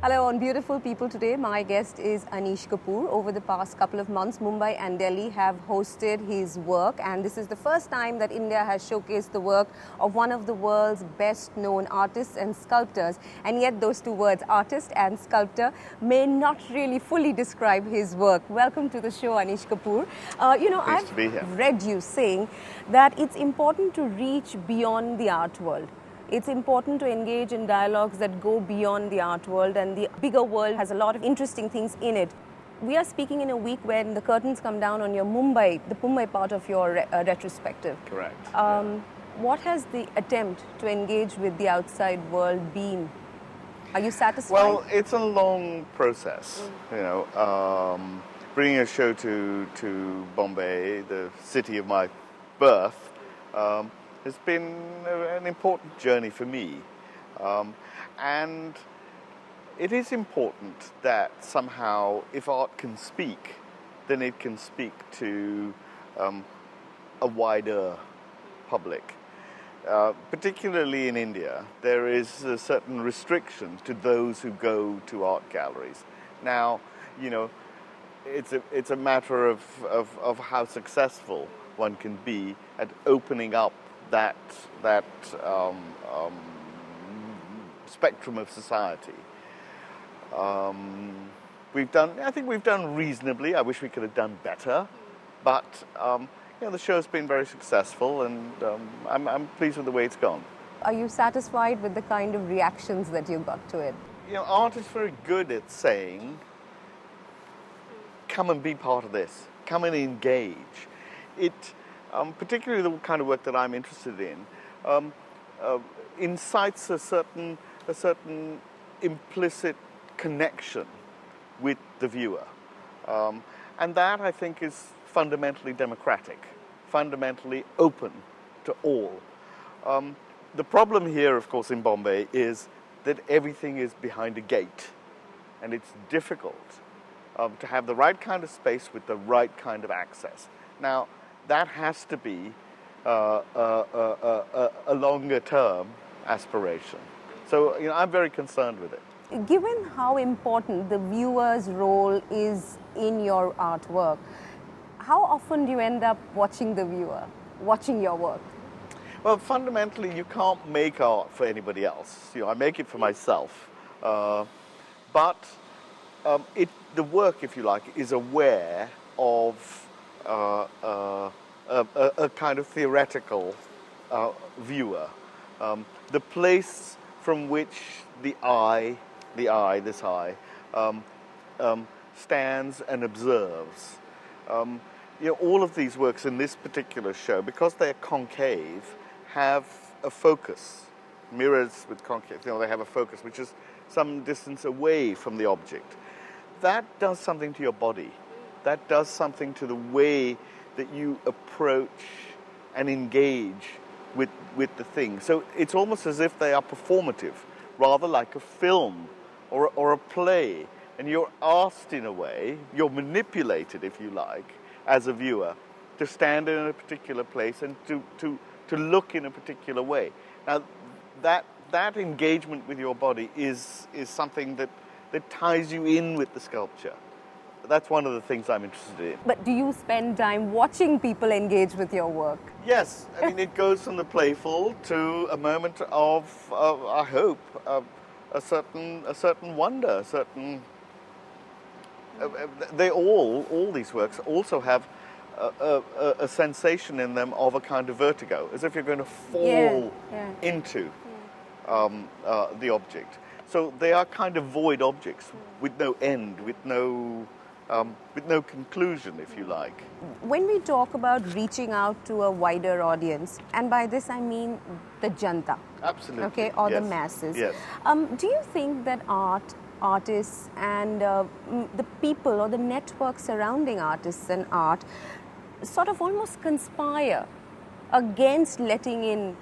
Hello, on Beautiful People today, my guest is Anish Kapoor. Over the past couple of months, Mumbai and Delhi have hosted his work, and this is the first time that India has showcased the work of one of the world's best-known artists and sculptors. And yet those two words, artist and sculptor, may not really fully describe his work. Welcome to the show, Anish Kapoor. Nice to be here. I've read you saying that it's important to reach beyond the art world. It's important to engage in dialogues that go beyond the art world, and the bigger world has a lot of interesting things in it. We are speaking in a week when the curtains come down on your the Mumbai part of your retrospective. Correct. What has the attempt to engage with the outside world been? Are you satisfied? Well, it's a long process. Bringing a show to Bombay, the city of my birth, has been an important journey for me. And it is important that somehow, if art can speak, then it can speak to a wider public. Particularly in India, there is a certain restriction to those who go to art galleries. Now, it's a matter of how successful one can be at opening up that spectrum of society. I think we've done reasonably. I wish we could have done better, but the show's been very successful, and I'm pleased with the way it's gone. Are you satisfied with the kind of reactions that you got to it? Art is very good at saying, come and be part of this, come and engage. Particularly the kind of work that I'm interested in, incites a certain implicit connection with the viewer. And that, I think, is fundamentally democratic, fundamentally open to all. The problem here, of course, in Bombay is that everything is behind a gate, and it's difficult to have the right kind of space with the right kind of access. Now, that has to be a longer-term aspiration. So, I'm very concerned with it. Given how important the viewer's role is in your artwork, how often do you end up watching the viewer, watching your work? Well, fundamentally, you can't make art for anybody else. I make it for myself. But the work, if you like, is aware of a kind of theoretical viewer. The place from which this eye, stands and observes. All of these works in this particular show, because they're concave, have a focus. Mirrors with concave, they have a focus which is some distance away from the object. That does something to your body. That does something to the way that you approach and engage with the thing. So it's almost as if they are performative, rather like a film or a play. And you're asked, in a way, you're manipulated, if you like, as a viewer, to stand in a particular place and to look in a particular way. Now, that engagement with your body is something that ties you in with the sculpture. That's one of the things I'm interested in. But do you spend time watching people engage with your work? Yes. It goes from the playful to a moment of I hope, a certain wonder, all these works also have a sensation in them of a kind of vertigo, as if you're going to fall into the object. So they are kind of void objects with no end, with no conclusion, if you like. When we talk about reaching out to a wider audience, and by this I mean the janta, absolutely, okay, or yes. the masses, yes. Do you think that artists and the people or the network surrounding artists and art sort of almost conspire against letting in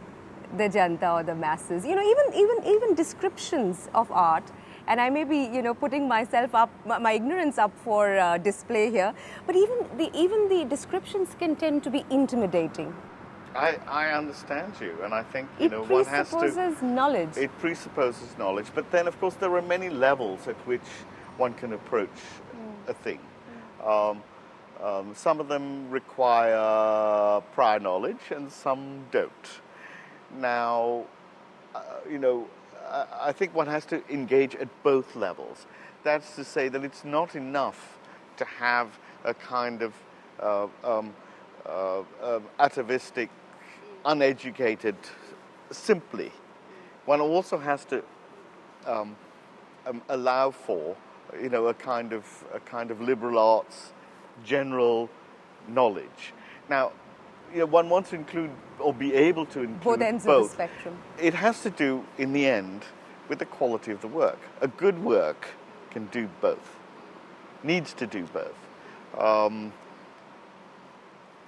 the janta or the masses? Even descriptions of art. And I may be, putting myself up, my ignorance up for display here. But even the descriptions can tend to be intimidating. I understand you, and I think It one has to. presupposes knowledge. It presupposes knowledge, but then of course there are many levels at which one can approach a thing. Some of them require prior knowledge, and some don't. Now, I think one has to engage at both levels. That's to say that it's not enough to have a kind of atavistic, uneducated, simply. One also has to allow for, a kind of liberal arts, general knowledge. Now, one wants to include or be able to include Both ends of the spectrum. It has to do, in the end, with the quality of the work. A good work can do both, needs to do both.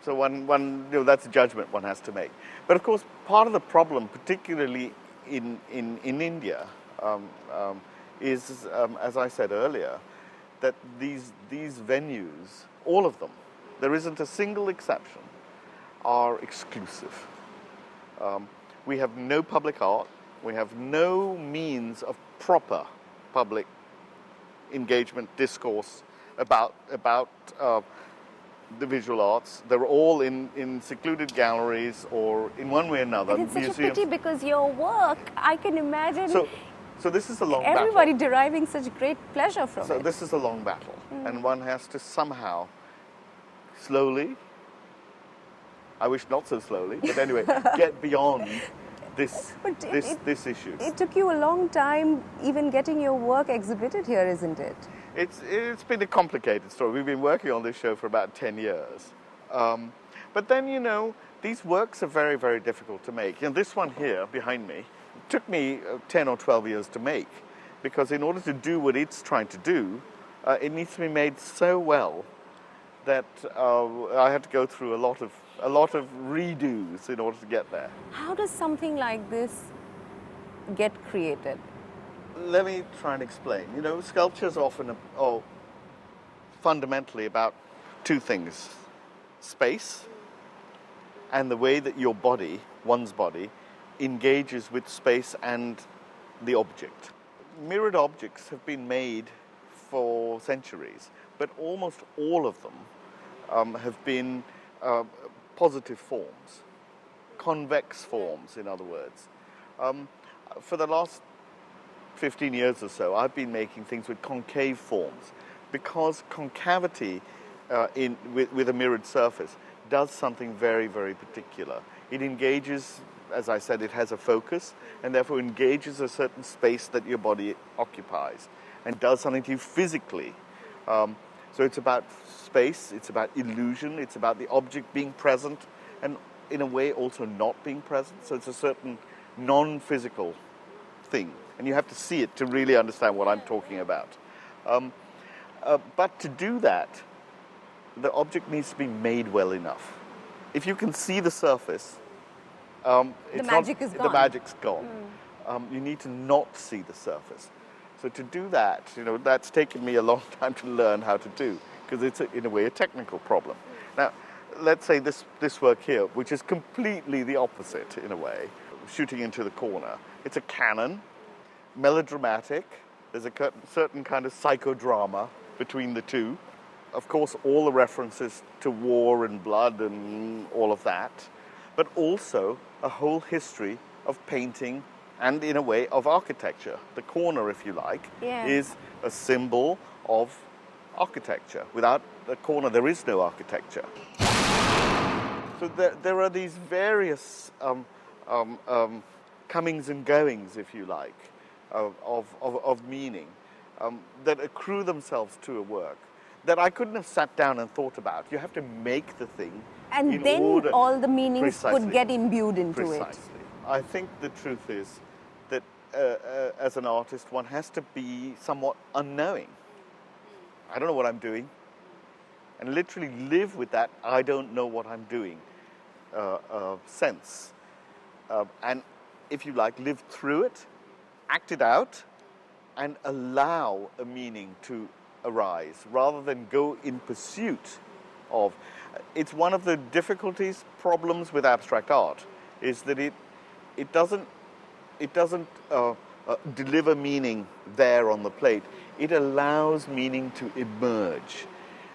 So that's a judgment one has to make. But of course, part of the problem, particularly in India, is, as I said earlier, that these venues, all of them, there isn't a single exception, are exclusive. We have no public art. We have no means of proper public engagement, discourse about the visual arts. They're all in secluded galleries or in one way or another. And it's museums. such a pity because your work, I can imagine So this is a long everybody battle. deriving such great pleasure from it. So this is a long battle, and one has to somehow, slowly, I wish not so slowly, but anyway, get beyond this issue. It took you a long time even getting your work exhibited here, isn't it? It's been a complicated story. We've been working on this show for about 10 years. But then, these works are very, very difficult to make. This one here behind me took me 10 or 12 years to make, because in order to do what it's trying to do, it needs to be made so well that I had to go through a lot of redos in order to get there. How does something like this get created? Let me try and explain. Sculpture is often fundamentally about two things: space and the way that your body, one's body, engages with space and the object. Mirrored objects have been made for centuries, but almost all of them have been positive forms, convex forms, in other words. For the last 15 years or so, I've been making things with concave forms, because concavity with a mirrored surface does something very, very particular. It engages, as I said, it has a focus, and therefore engages a certain space that your body occupies, and does something to you physically. So it's about space, it's about illusion, it's about the object being present, and in a way also not being present. So it's a certain non-physical thing, and you have to see it to really understand what I'm talking about. But to do that, the object needs to be made well enough. If you can see the surface, the magic is gone. The magic's gone. You need to not see the surface. So to do that, that's taken me a long time to learn how to do, because it's, in a way, a technical problem. Now, let's say this work here, which is completely the opposite, in a way, shooting into the corner. It's a canon, melodramatic. There's a certain kind of psychodrama between the two. Of course, all the references to war and blood and all of that, but also a whole history of painting and, in a way, of architecture. The corner, if you like, is a symbol of architecture. Without the corner, there is no architecture. So there are these various comings and goings, if you like, of meaning that accrue themselves to a work that I couldn't have sat down and thought about. You have to make the thing. And then all the meanings could get imbued into it. Precisely. I think the truth is that as an artist, one has to be somewhat unknowing. I don't know what I'm doing. And literally live with that I don't know what I'm doing sense. And if you like, live through it, act it out, and allow a meaning to arise, rather than go in pursuit of. It's one of the difficulties, problems with abstract art, is that it doesn't deliver meaning there on the plate. It allows meaning to emerge.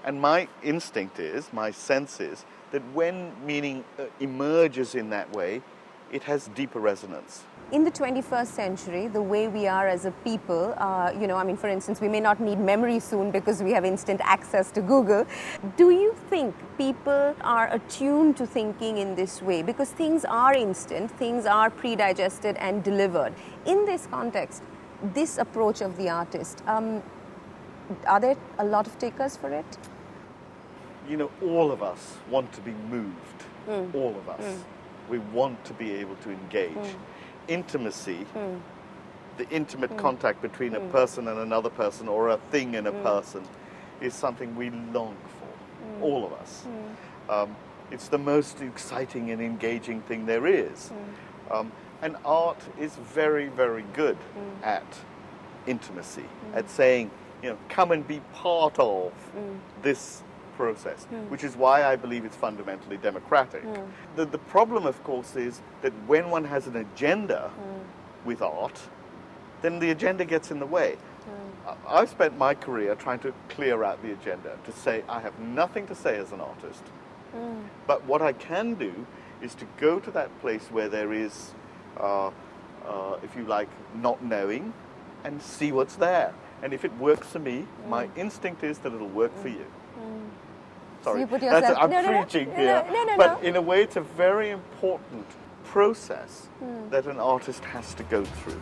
And my instinct is, my sense is, that when meaning emerges in that way, it has deeper resonance. In the 21st century, the way we are as a people, for instance, we may not need memory soon because we have instant access to Google. Do you think people are attuned to thinking in this way? Because things are instant, things are pre-digested and delivered. In this context, this approach of the artist, are there a lot of takers for it? All of us want to be moved. All of us. We want to be able to engage. Intimacy, the intimate contact between a person and another person, or a thing and a person, is something we long for, all of us. It's the most exciting and engaging thing there is. And art is very, very good at intimacy, at saying, come and be part of this process, which is why I believe it's fundamentally democratic. The problem, of course, is that when one has an agenda with art, then the agenda gets in the way. I've spent my career trying to clear out the agenda, to say I have nothing to say as an artist, but what I can do is to go to that place where there is, if you like, not knowing, and see what's there. And if it works for me, my instinct is that it'll work for you. Sorry, So I'm preaching here. But in a way, it's a very important process that an artist has to go through.